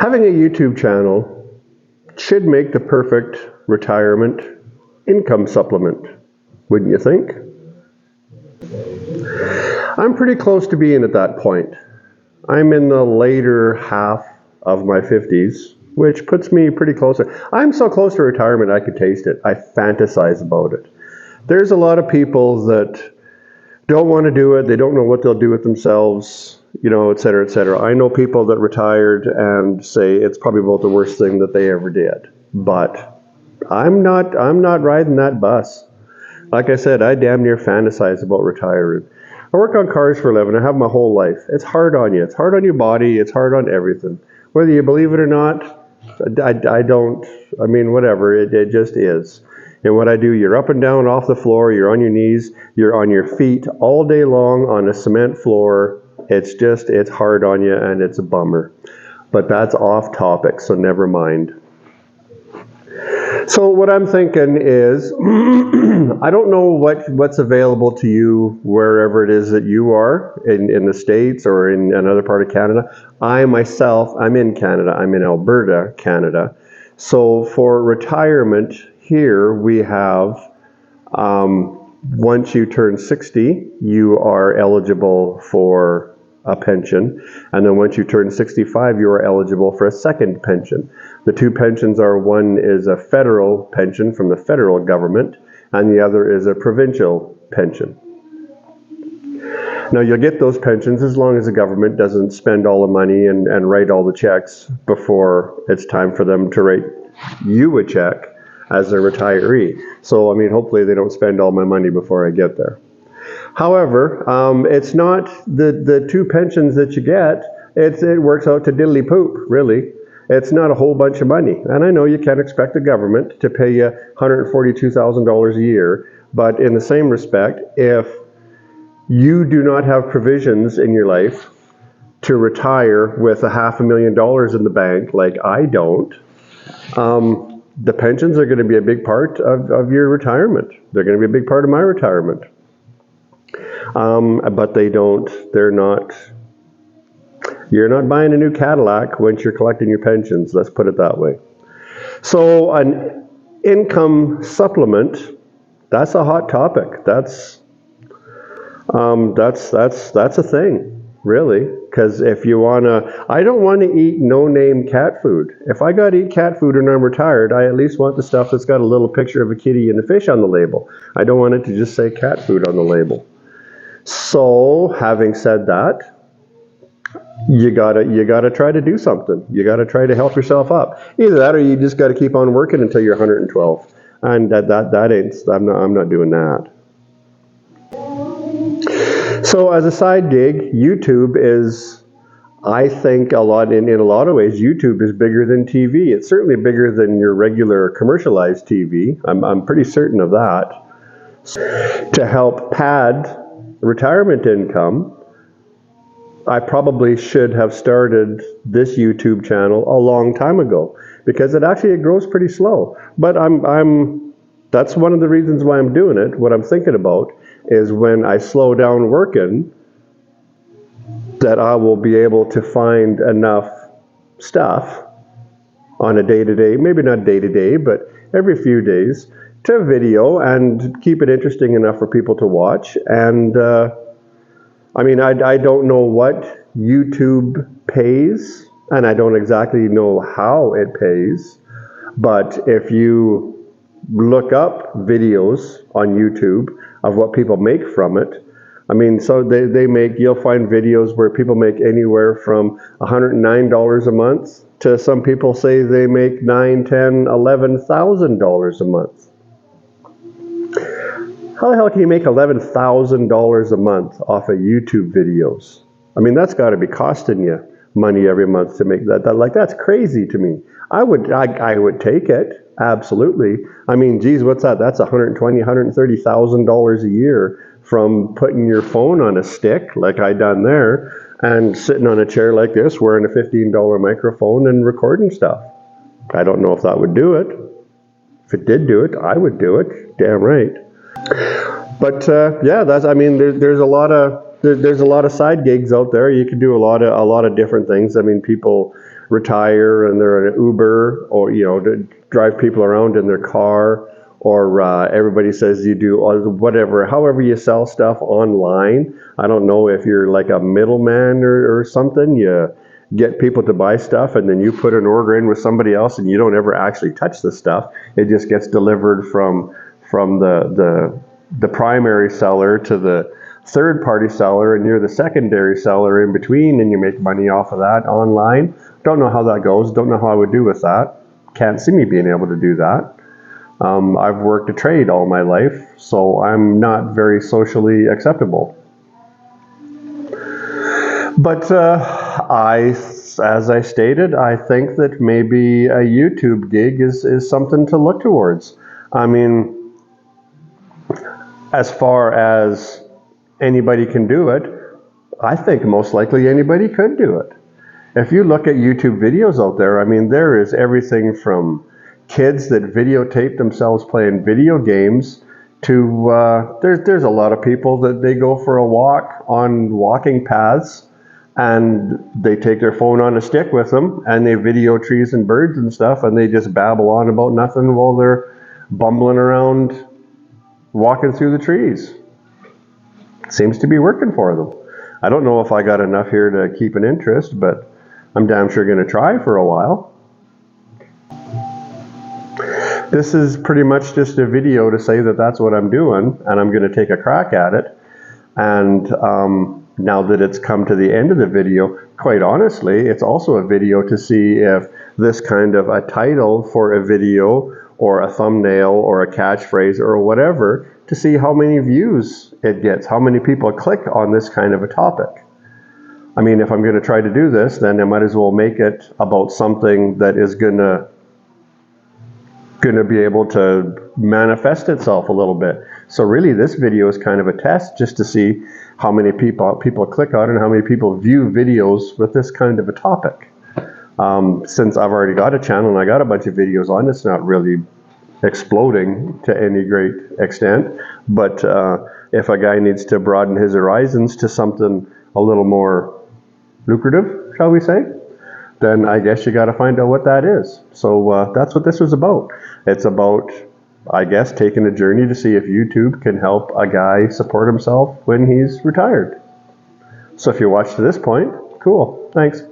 Having a YouTube channel should make the perfect retirement income supplement, wouldn't you think? I'm pretty close to being at that point. I'm in the later half of my 50s, which puts me pretty close. I'm so close to retirement I could taste it. I fantasize about it. There's a lot of people that don't want to do it. They don't know what they'll do with themselves, et cetera, et cetera. I know people that retired and say it's probably about the worst thing that they ever did. But I'm not riding that bus. Like I said, I damn near fantasize about retiring. I work on cars for a living. I have my whole life. It's hard on you. It's hard on your body. It's hard on everything. Whether you believe it or not, I don't, whatever. It just is. And what I do, you're up and down off the floor, you're on your knees, you're on your feet all day long on a cement floor. It's hard on you and it's a bummer. But that's off topic, so never mind. So what I'm thinking is, I don't know what's available to you wherever it is that you are, in the States or in another part of Canada. I'm in Canada. I'm in Alberta, Canada. So for retirement here, we have, once you turn 60, you are eligible for a pension. And then once you turn 65, you are eligible for a second pension. The two pensions are, one is a federal pension from the federal government, and the other is a provincial pension. Now, you'll get those pensions as long as the government doesn't spend all the money and write all the checks before it's time for them to write you a check as a retiree. So, hopefully they don't spend all my money before I get there. However, it's not the two pensions that you get, it works out to diddly poop, really. It's not a whole bunch of money. And I know you can't expect the government to pay you $142,000 a year, but in the same respect, if you do not have provisions in your life to retire with $500,000 in the bank, like I don't, the pensions are going to be a big part of your retirement. They're going to be a big part of my retirement. But you're not buying a new Cadillac once you're collecting your pensions, let's put it that way. So an income supplement, that's a hot topic. That's a thing, really. Because if you I don't want to eat no-name cat food. If I got to eat cat food and I'm retired, I at least want the stuff that's got a little picture of a kitty and a fish on the label. I don't want it to just say cat food on the label. So, having said that, you gotta try to do something. You gotta try to help yourself up. Either that, or you just gotta keep on working until you're 112. And I'm not doing that. So, as a side gig, YouTube is, I think, in a lot of ways, YouTube is bigger than TV. It's certainly bigger than your regular commercialized TV. I'm pretty certain of that. To help pad retirement income, I probably should have started this YouTube channel a long time ago, because it grows pretty slow. But that's one of the reasons why I'm doing it. What I'm thinking about is when I slow down working, that I will be able to find enough stuff on a day-to-day, maybe not day-to-day, but every few days, to video and keep it interesting enough for people to watch. And I don't know what YouTube pays, and I don't exactly know how it pays, but if you look up videos on YouTube of what people make from it, so you'll find videos where people make anywhere from $109 a month to some people say they make $9,000, $10,000, $11,000 a month. How the hell can you make $11,000 a month off of YouTube videos? That's got to be costing you money every month to make that. That's crazy to me. I would take it, absolutely. Geez, what's that? That's $120,000, $130,000 a year from putting your phone on a stick, like I done there, and sitting on a chair like this, wearing a $15 microphone and recording stuff. I don't know if that would do it. If it did do it, I would do it. Damn right. But there's a lot of side gigs out there. You can do a lot of different things. People retire and they're an Uber, or to drive people around in their car, or everybody says you do whatever, however you sell stuff online. I don't know if you're like a middleman or something. You get people to buy stuff and then you put an order in with somebody else and you don't ever actually touch the stuff. It just gets delivered from the primary seller to the third party seller, and you're the secondary seller in between, and you make money off of that online. Don't know how that goes. Don't know how I would do with that. Can't see me being able to do that. I've worked a trade all my life, so I'm not very socially acceptable. But as I stated, I think that maybe a YouTube gig is something to look towards. I mean, as far as anybody can do it, I think most likely anybody could do it. If you look at YouTube videos out there, I mean, there is everything from kids that videotape themselves playing video games to there's a lot of people that they go for a walk on walking paths and they take their phone on a stick with them and they video trees and birds and stuff, and they just babble on about nothing while they're bumbling around walking through the trees. Seems to be working for them. I don't know if I got enough here to keep an interest, but I'm damn sure going to try for a while. This is pretty much just a video to say that that's what I'm doing, and I'm going to take a crack at it. And now that it's come to the end of the video, quite honestly, it's also a video to see if this kind of a title for a video or a thumbnail or a catchphrase or whatever, to see how many views it gets, how many people click on this kind of a topic. I mean, if I'm going to try to do this, then I might as well make it about something that is going to be able to manifest itself a little bit. So really, this video is kind of a test just to see how many people click on it and how many people view videos with this kind of a topic. Since I've already got a channel and I got a bunch of videos on, it's not really exploding to any great extent. But if a guy needs to broaden his horizons to something a little more lucrative, shall we say, then I guess you got to find out what that is. So that's what this was about. It's about, I guess, taking a journey to see if YouTube can help a guy support himself when he's retired. So if you watched to this point, cool, thanks.